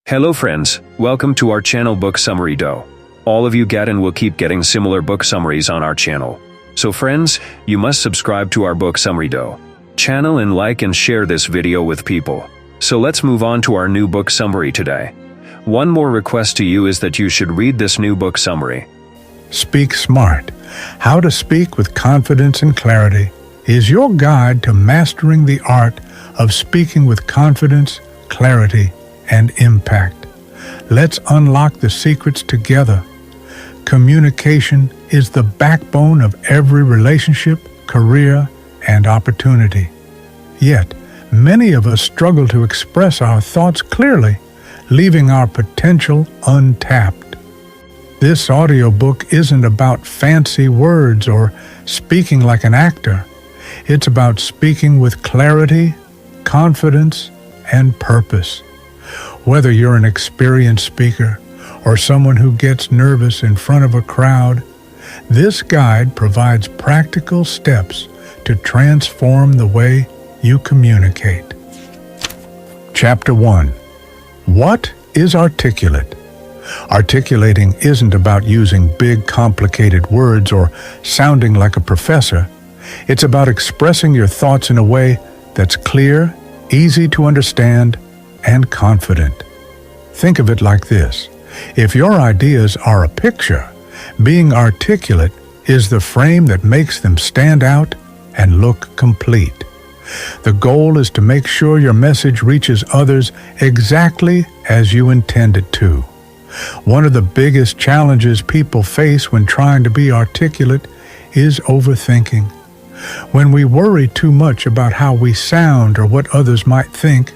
Hello friends, welcome to our channel Book Summary Do. All of you get and will keep getting similar book summaries on our channel. So friends, you must subscribe to our Book Summary Do channel and like and share this video with people. So let's move on to our new book summary today. One more request to you is that you should read this new book summary. Speak Smart. How to Speak with Confidence and Clarity is your guide to mastering the art of speaking with confidence, clarity, and impact. Let's unlock the secrets together. Communication is the backbone of every relationship, career, and opportunity. Yet, many of us struggle to express our thoughts clearly, leaving our potential untapped. This audiobook isn't about fancy words or speaking like an actor. It's about speaking with clarity, confidence, and purpose. Whether you're an experienced speaker or someone who gets nervous in front of a crowd, this guide provides practical steps to transform the way you communicate. Chapter 1. What is articulate? Articulating isn't about using big, complicated words or sounding like a professor. It's about expressing your thoughts in a way that's clear, easy to understand, and confident. Think of it like this. If your ideas are a picture, being articulate is the frame that makes them stand out and look complete. The goal is to make sure your message reaches others exactly as you intend it to. One of the biggest challenges people face when trying to be articulate is overthinking. When we worry too much about how we sound or what others might think,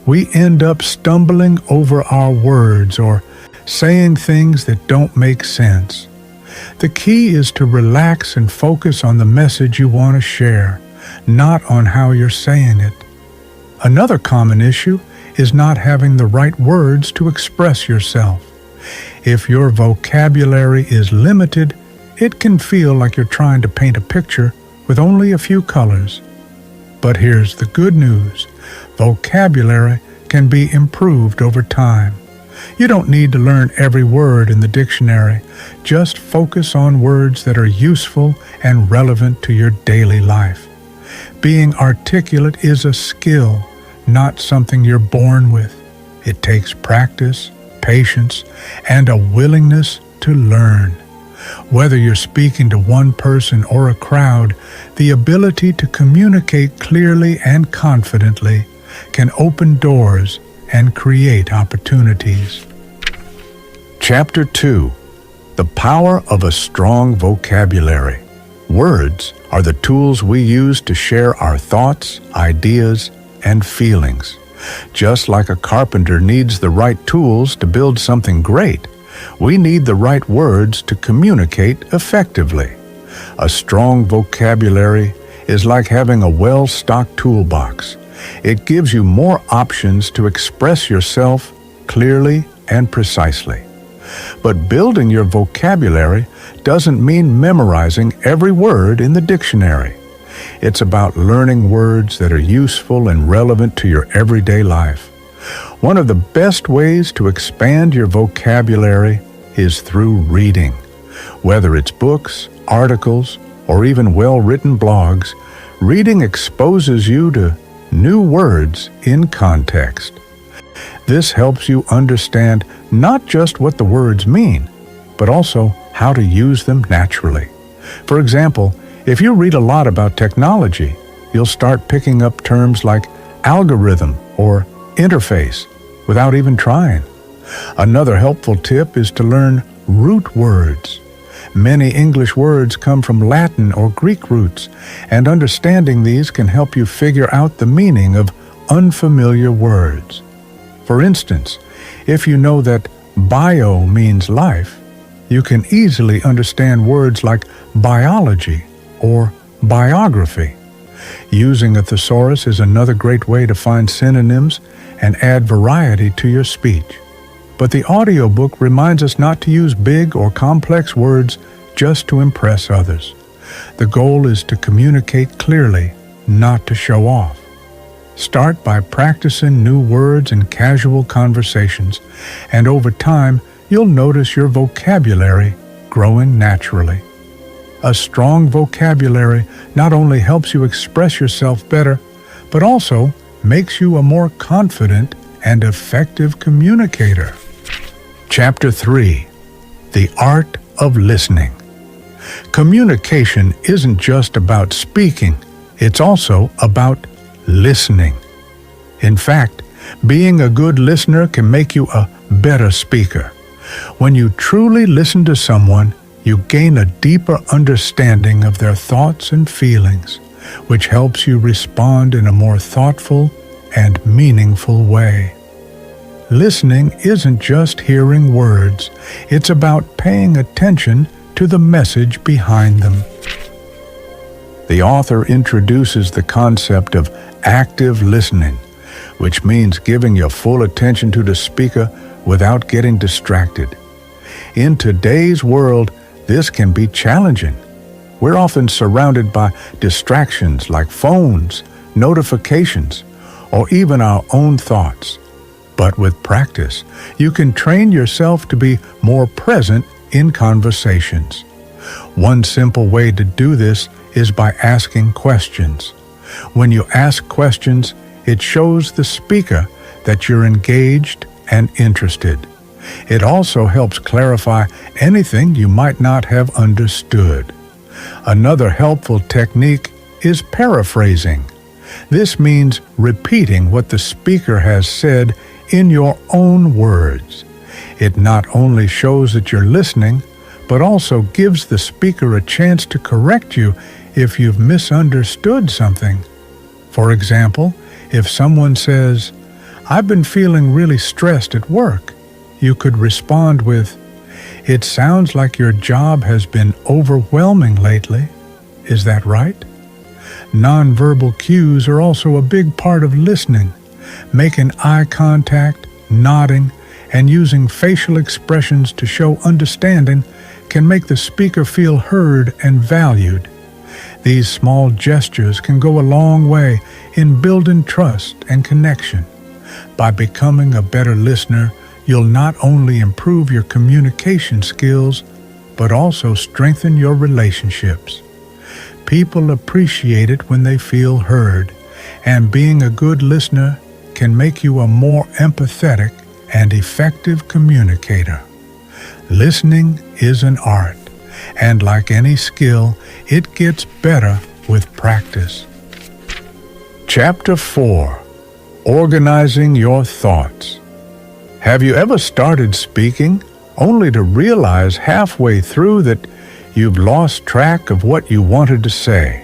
we end up stumbling over our words or saying things that don't make sense. The key is to relax and focus on the message you want to share, not on how you're saying it. Another common issue is not having the right words to express yourself. If your vocabulary is limited, it can feel like you're trying to paint a picture with only a few colors. But here's the good news. Vocabulary can be improved over time. You don't need to learn every word in the dictionary. Just focus on words that are useful and relevant to your daily life. Being articulate is a skill, not something you're born with. It takes practice, patience, and a willingness to learn. Whether you're speaking to one person or a crowd, the ability to communicate clearly and confidently can open doors and create opportunities. Chapter 2. The Power of a Strong Vocabulary. Words are the tools we use to share our thoughts, ideas, and feelings. Just like a carpenter needs the right tools to build something great, we need the right words to communicate effectively. A strong vocabulary is like having a well-stocked toolbox. It gives you more options to express yourself clearly and precisely. But building your vocabulary doesn't mean memorizing every word in the dictionary. It's about learning words that are useful and relevant to your everyday life. One of the best ways to expand your vocabulary is through reading. Whether it's books, articles, or even well-written blogs, reading exposes you to new words in context. This helps you understand not just what the words mean, but also how to use them naturally. For example, if you read a lot about technology, you'll start picking up terms like algorithm or interface without even trying. Another helpful tip is to learn root words. Many English words come from Latin or Greek roots, and understanding these can help you figure out the meaning of unfamiliar words. For instance, if you know that bio means life, you can easily understand words like biology or biography. Using a thesaurus is another great way to find synonyms and add variety to your speech. But the audiobook reminds us not to use big or complex words just to impress others. The goal is to communicate clearly, not to show off. Start by practicing new words in casual conversations, and over time, you'll notice your vocabulary growing naturally. A strong vocabulary not only helps you express yourself better, but also makes you a more confident and effective communicator. Chapter 3. The Art of Listening. Communication isn't just about speaking, it's also about listening. In fact, being a good listener can make you a better speaker. When you truly listen to someone, you gain a deeper understanding of their thoughts and feelings, which helps you respond in a more thoughtful and meaningful way. Listening isn't just hearing words, it's about paying attention to the message behind them. The author introduces the concept of active listening, which means giving your full attention to the speaker without getting distracted. In today's world, this can be challenging. We're often surrounded by distractions like phones, notifications, or even our own thoughts. But with practice, you can train yourself to be more present in conversations. One simple way to do this is by asking questions. When you ask questions, it shows the speaker that you're engaged and interested. It also helps clarify anything you might not have understood. Another helpful technique is paraphrasing. This means repeating what the speaker has said in your own words. It not only shows that you're listening, but also gives the speaker a chance to correct you if you've misunderstood something. For example, if someone says, "I've been feeling really stressed at work," you could respond with, "It sounds like your job has been overwhelming lately. Is that right?" Nonverbal cues are also a big part of listening. Making eye contact, nodding, and using facial expressions to show understanding can make the speaker feel heard and valued. These small gestures can go a long way in building trust and connection. By becoming a better listener, you'll not only improve your communication skills, but also strengthen your relationships. People appreciate it when they feel heard, and being a good listener can make you a more empathetic and effective communicator. Listening is an art, and like any skill, it gets better with practice. Chapter 4. Organizing Your Thoughts. Have you ever started speaking only to realize halfway through that you've lost track of what you wanted to say?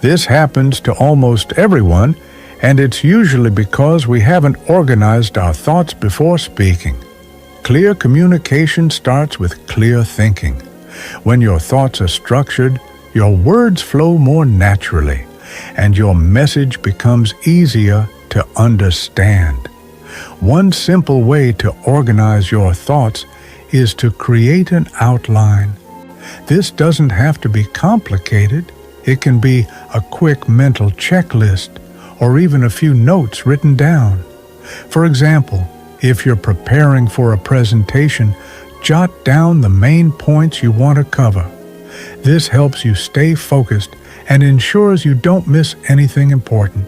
This happens to almost everyone, and it's usually because we haven't organized our thoughts before speaking. Clear communication starts with clear thinking. When your thoughts are structured, your words flow more naturally, and your message becomes easier to understand. One simple way to organize your thoughts is to create an outline. This doesn't have to be complicated. It can be a quick mental checklist or even a few notes written down. For example, if you're preparing for a presentation, jot down the main points you want to cover. This helps you stay focused and ensures you don't miss anything important.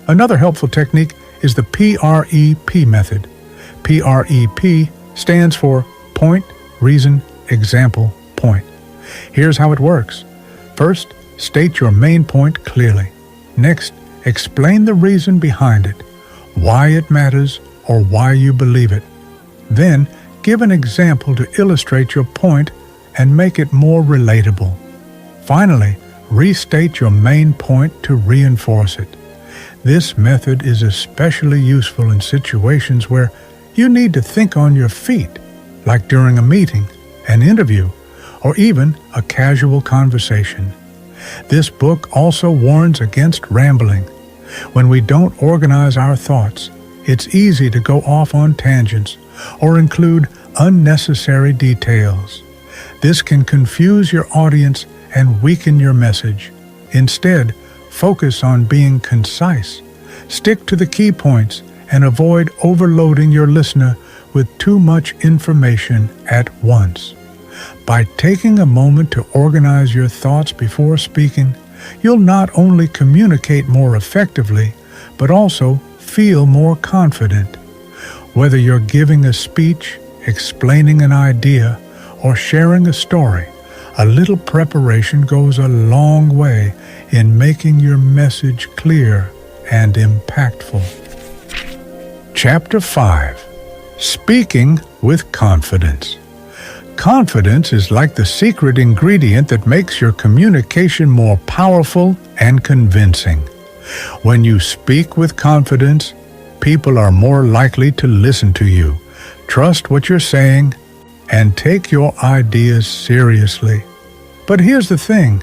Another helpful technique is the PREP method. PREP stands for Point, Reason, Example, Point. Here's how it works. First, state your main point clearly. Next, explain the reason behind it, why it matters, or why you believe it. Then, give an example to illustrate your point and make it more relatable. Finally, restate your main point to reinforce it. This method is especially useful in situations where you need to think on your feet, like during a meeting, an interview, or even a casual conversation. This book also warns against rambling. When we don't organize our thoughts, it's easy to go off on tangents or include unnecessary details. This can confuse your audience and weaken your message. Instead, focus on being concise. Stick to the key points and avoid overloading your listener with too much information at once. By taking a moment to organize your thoughts before speaking, you'll not only communicate more effectively, but also feel more confident. Whether you're giving a speech, explaining an idea, or sharing a story, a little preparation goes a long way in making your message clear and impactful. Chapter 5. Speaking with Confidence. Confidence is like the secret ingredient that makes your communication more powerful and convincing. When you speak with confidence, people are more likely to listen to you, trust what you're saying, and take your ideas seriously. But here's the thing,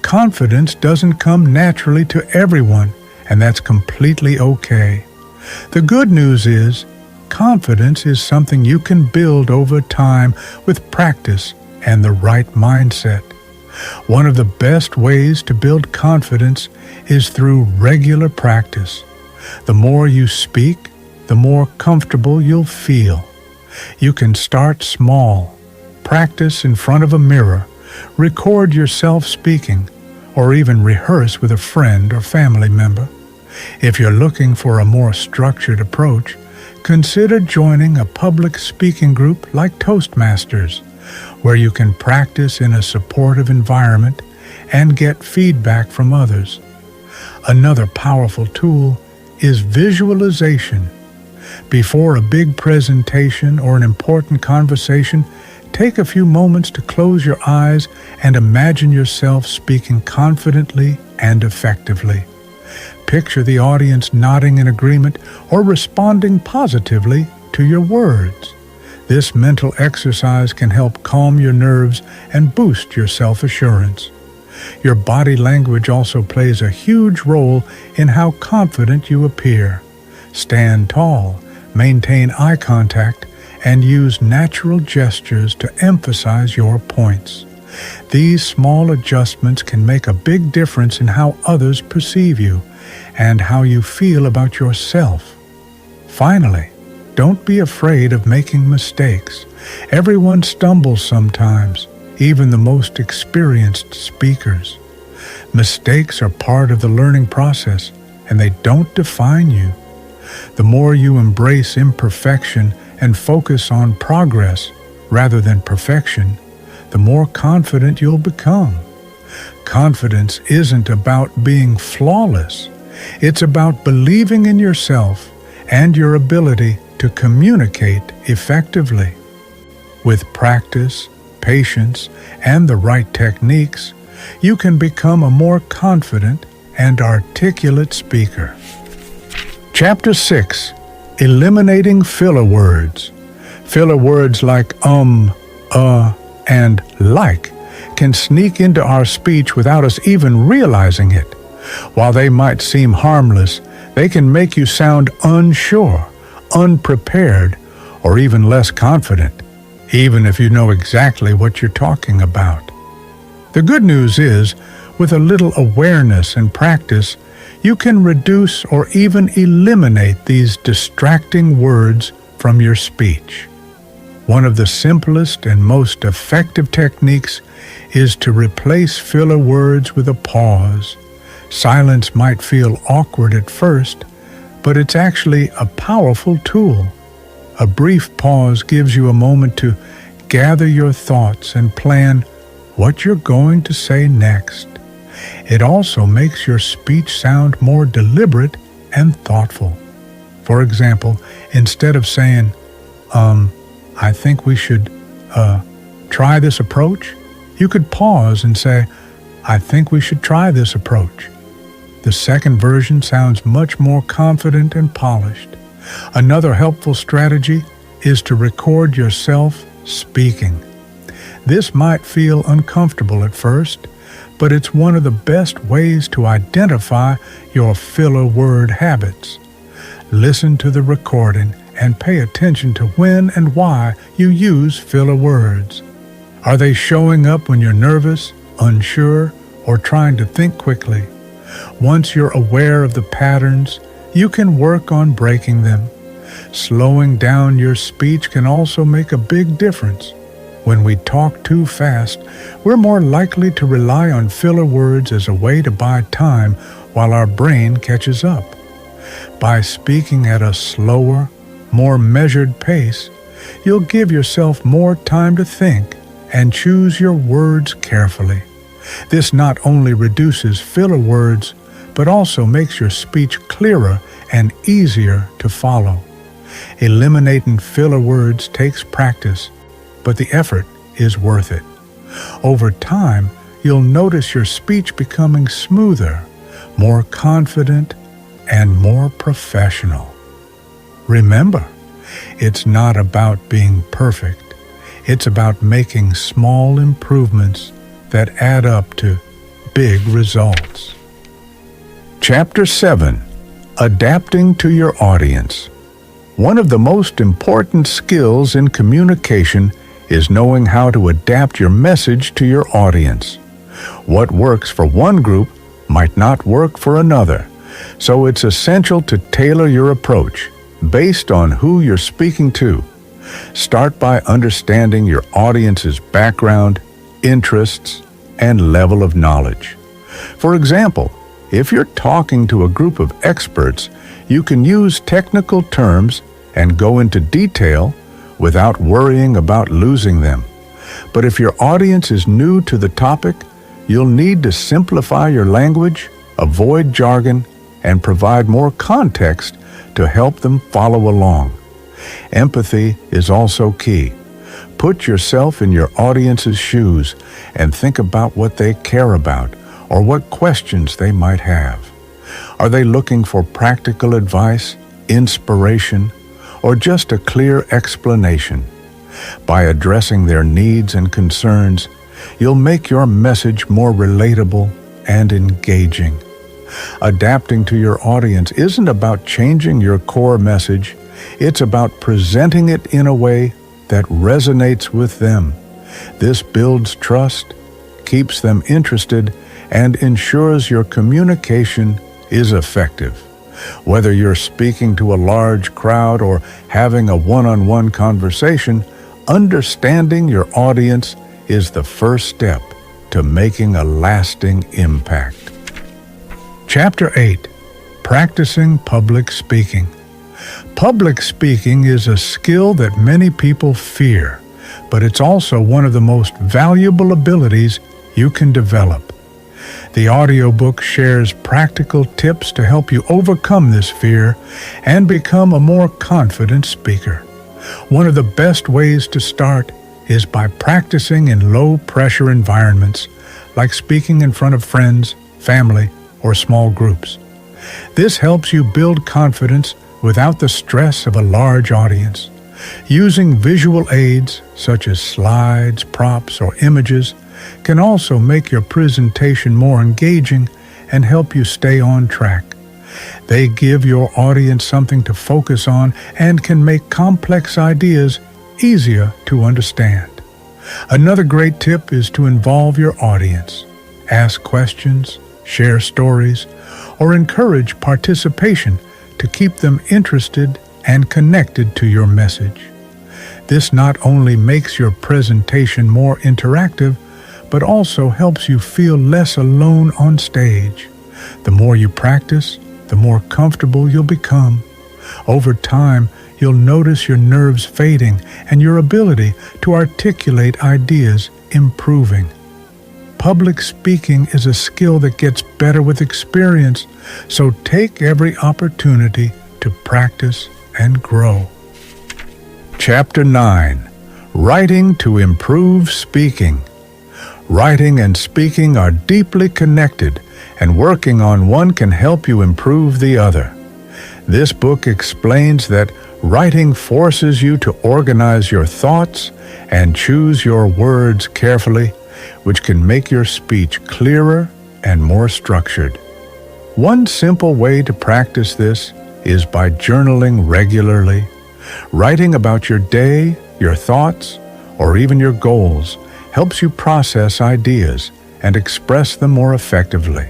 confidence doesn't come naturally to everyone, and that's completely okay. The good news is, confidence is something you can build over time with practice and the right mindset. One of the best ways to build confidence is through regular practice. The more you speak, the more comfortable you'll feel. You can start small. Practice in front of a mirror, record yourself speaking, or even rehearse with a friend or family member. If you're looking for a more structured approach, consider joining a public speaking group like Toastmasters, where you can practice in a supportive environment and get feedback from others. Another powerful tool is visualization. Before a big presentation or an important conversation, take a few moments to close your eyes and imagine yourself speaking confidently and effectively. Picture the audience nodding in agreement or responding positively to your words. This mental exercise can help calm your nerves and boost your self-assurance. Your body language also plays a huge role in how confident you appear. Stand tall, maintain eye contact, and use natural gestures to emphasize your points. These small adjustments can make a big difference in how others perceive you and how you feel about yourself. Finally, don't be afraid of making mistakes. Everyone stumbles sometimes, even the most experienced speakers. Mistakes are part of the learning process, and they don't define you. The more you embrace imperfection and focus on progress rather than perfection, the more confident you'll become. Confidence isn't about being flawless. It's about believing in yourself and your ability to communicate effectively. With practice, patience, and the right techniques, you can become a more confident and articulate speaker. Chapter 6. Eliminating filler words. Filler words like and like can sneak into our speech without us even realizing it. While they might seem harmless, they can make you sound unsure, unprepared, or even less confident, even if you know exactly what you're talking about. The good news is, with a little awareness and practice, you can reduce or even eliminate these distracting words from your speech. One of the simplest and most effective techniques is to replace filler words with a pause. Silence might feel awkward at first, but it's actually a powerful tool. A brief pause gives you a moment to gather your thoughts and plan what you're going to say next. It also makes your speech sound more deliberate and thoughtful. For example, instead of saying, I think we should try this approach, you could pause and say, I think we should try this approach. The second version sounds much more confident and polished. Another helpful strategy is to record yourself speaking. This might feel uncomfortable at first, but it's one of the best ways to identify your filler word habits. Listen to the recording and pay attention to when and why you use filler words. Are they showing up when you're nervous, unsure, or trying to think quickly? Once you're aware of the patterns, you can work on breaking them. Slowing down your speech can also make a big difference. When we talk too fast, we're more likely to rely on filler words as a way to buy time while our brain catches up. By speaking at a slower, more measured pace, you'll give yourself more time to think and choose your words carefully. This not only reduces filler words, but also makes your speech clearer and easier to follow. Eliminating filler words takes practice, but the effort is worth it. Over time, you'll notice your speech becoming smoother, more confident, and more professional. Remember, it's not about being perfect. It's about making small improvements that add up to big results. Chapter 7. Adapting to your audience. One of the most important skills in communication is knowing how to adapt your message to your audience. What works for one group might not work for another, so it's essential to tailor your approach based on who you're speaking to. Start by understanding your audience's background, interests, and level of knowledge. For example, if you're talking to a group of experts, you can use technical terms and go into detail without worrying about losing them. But if your audience is new to the topic, you'll need to simplify your language, avoid jargon, and provide more context to help them follow along. Empathy is also key. Put yourself in your audience's shoes and think about what they care about or what questions they might have. Are they looking for practical advice, inspiration, or just a clear explanation? By addressing their needs and concerns, you'll make your message more relatable and engaging. Adapting to your audience isn't about changing your core message. It's about presenting it in a way that resonates with them. This builds trust, keeps them interested, and ensures your communication is effective. Whether you're speaking to a large crowd or having a one-on-one conversation, understanding your audience is the first step to making a lasting impact. Chapter 8. Practicing public speaking. Public speaking is a skill that many people fear, but it's also one of the most valuable abilities you can develop. The audiobook shares practical tips to help you overcome this fear and become a more confident speaker. One of the best ways to start is by practicing in low-pressure environments, like speaking in front of friends, family, or small groups. This helps you build confidence without the stress of a large audience. Using visual aids, such as slides, props, or images, can also make your presentation more engaging and help you stay on track. They give your audience something to focus on and can make complex ideas easier to understand. Another great tip is to involve your audience. Ask questions, share stories, or encourage participation to keep them interested and connected to your message. This not only makes your presentation more interactive, but also helps you feel less alone on stage. The more you practice, the more comfortable you'll become. Over time, you'll notice your nerves fading and your ability to articulate ideas improving. Public speaking is a skill that gets better with experience, so take every opportunity to practice and grow. Chapter 9. Writing to improve speaking. Writing and speaking are deeply connected, and working on one can help you improve the other. This book explains that writing forces you to organize your thoughts and choose your words carefully, which can make your speech clearer and more structured. One simple way to practice this is by journaling regularly. Writing about your day, your thoughts, or even your goals helps you process ideas and express them more effectively.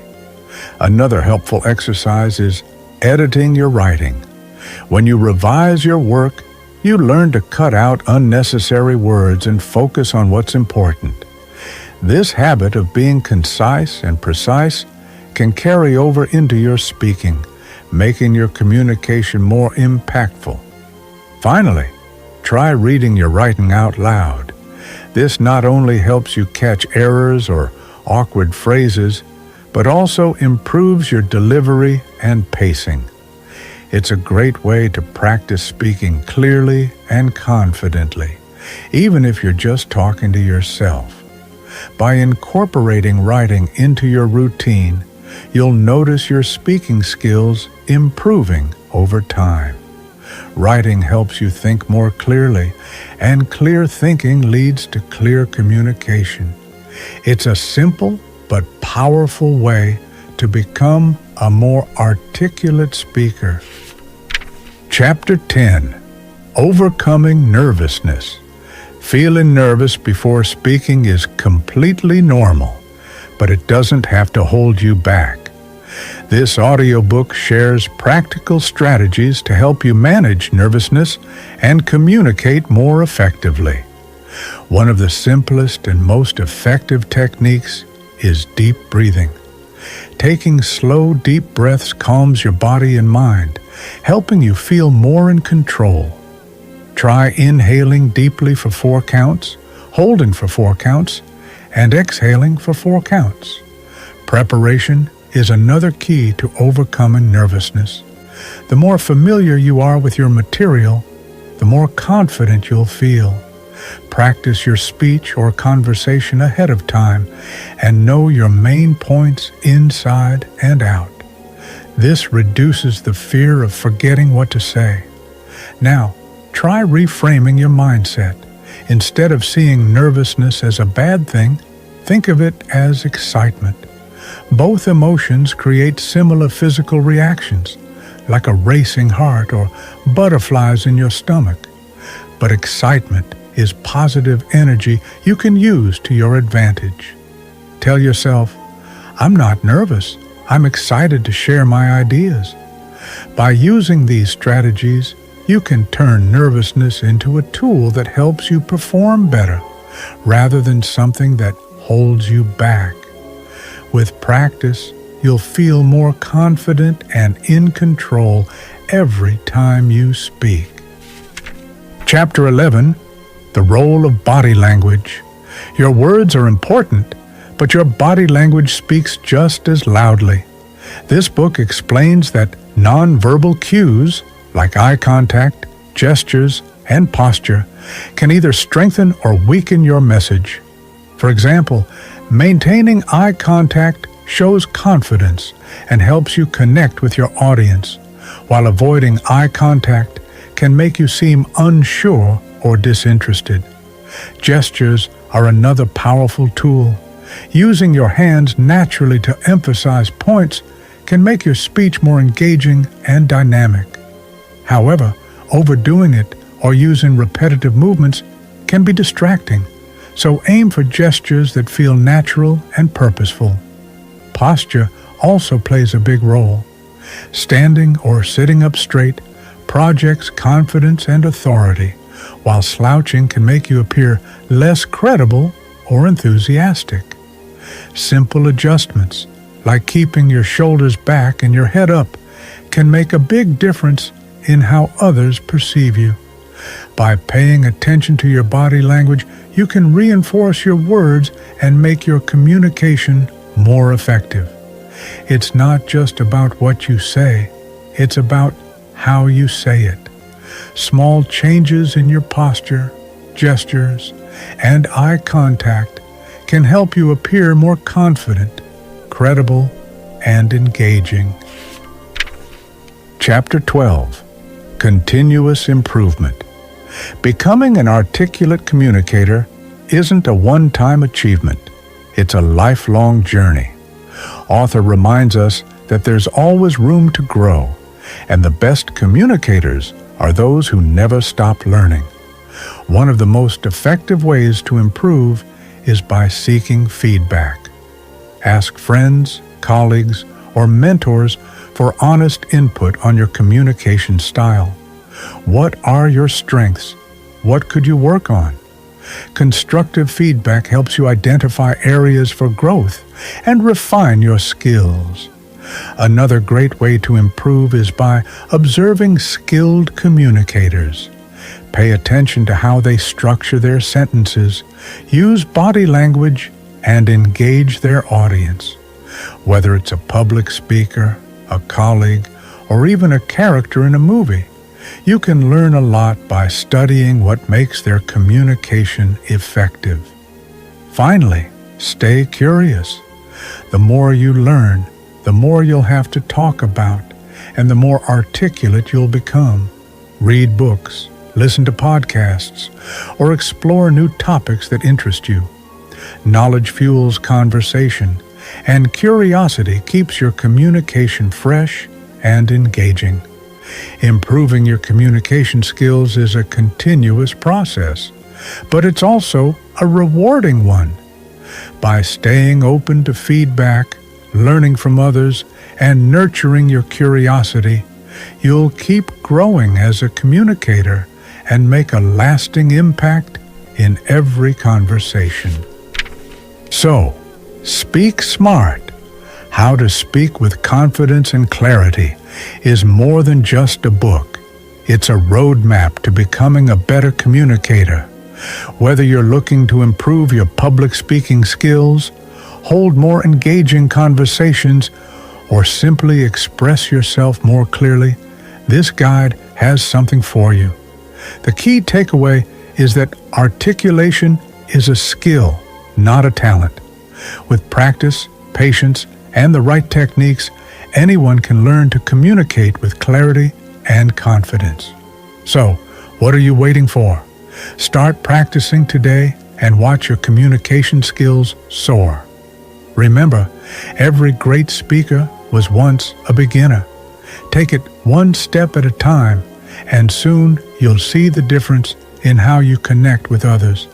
Another helpful exercise is editing your writing. When you revise your work, you learn to cut out unnecessary words and focus on what's important. This habit of being concise and precise can carry over into your speaking, making your communication more impactful. Finally, try reading your writing out loud. This not only helps you catch errors or awkward phrases, but also improves your delivery and pacing. It's a great way to practice speaking clearly and confidently, even if you're just talking to yourself. By incorporating writing into your routine, you'll notice your speaking skills improving over time. Writing helps you think more clearly, and clear thinking leads to clear communication. It's a simple but powerful way to become a more articulate speaker. Chapter 10. Overcoming Nervousness. Feeling nervous before speaking is completely normal, but it doesn't have to hold you back. This audiobook shares practical strategies to help you manage nervousness and communicate more effectively. One of the simplest and most effective techniques is deep breathing. Taking slow, deep breaths calms your body and mind, helping you feel more in control. Try inhaling deeply for 4 counts, holding for 4 counts, and exhaling for 4 counts. Preparation is another key to overcoming nervousness. The more familiar you are with your material, the more confident you'll feel. Practice your speech or conversation ahead of time and know your main points inside and out. This reduces the fear of forgetting what to say. Now, try reframing your mindset. Instead of seeing nervousness as a bad thing, think of it as excitement. Both emotions create similar physical reactions, like a racing heart or butterflies in your stomach. But excitement is positive energy you can use to your advantage. Tell yourself, I'm not nervous. I'm excited to share my ideas. By using these strategies, you can turn nervousness into a tool that helps you perform better, rather than something that holds you back. With practice, you'll feel more confident and in control every time you speak. Chapter 11. The Role of Body Language. Your words are important, but your body language speaks just as loudly. This book explains that nonverbal cues, like eye contact, gestures, and posture, can either strengthen or weaken your message. For example, maintaining eye contact shows confidence and helps you connect with your audience, while avoiding eye contact can make you seem unsure or disinterested. Gestures are another powerful tool. Using your hands naturally to emphasize points can make your speech more engaging and dynamic. However, overdoing it or using repetitive movements can be distracting, so aim for gestures that feel natural and purposeful. Posture also plays a big role. Standing or sitting up straight projects confidence and authority, while slouching can make you appear less credible or enthusiastic. Simple adjustments, like keeping your shoulders back and your head up, can make a big difference in how others perceive you. By paying attention to your body language, you can reinforce your words and make your communication more effective. It's not just about what you say, it's about how you say it. Small changes in your posture, gestures, and eye contact can help you appear more confident, credible, and engaging. Chapter 12. Continuous Improvement. Becoming an articulate communicator isn't a one-time achievement. It's a lifelong journey. Author reminds us that there's always room to grow, and the best communicators are those who never stop learning. One of the most effective ways to improve is by seeking feedback. Ask friends, colleagues, or mentors for honest input on your communication style. What are your strengths? What could you work on? Constructive feedback helps you identify areas for growth and refine your skills. Another great way to improve is by observing skilled communicators. Pay attention to how they structure their sentences, use body language, and engage their audience. Whether it's a public speaker, a colleague, or even a character in a movie, you can learn a lot by studying what makes their communication effective. Finally, stay curious. The more you learn, the more you'll have to talk about, and the more articulate you'll become. Read books, listen to podcasts, or explore new topics that interest you. Knowledge fuels conversation, and curiosity keeps your communication fresh and engaging. Improving your communication skills is a continuous process, but it's also a rewarding one. By staying open to feedback, learning from others, and nurturing your curiosity, you'll keep growing as a communicator and make a lasting impact in every conversation. So, speak smart. How to Speak with Confidence and Clarity is more than just a book. It's a roadmap to becoming a better communicator. Whether you're looking to improve your public speaking skills, hold more engaging conversations, or simply express yourself more clearly, this guide has something for you. The key takeaway is that articulation is a skill, not a talent. With practice, patience, and the right techniques, anyone can learn to communicate with clarity and confidence. So, what are you waiting for? Start practicing today and watch your communication skills soar. Remember, every great speaker was once a beginner. Take it one step at a time, and soon you'll see the difference in how you connect with others.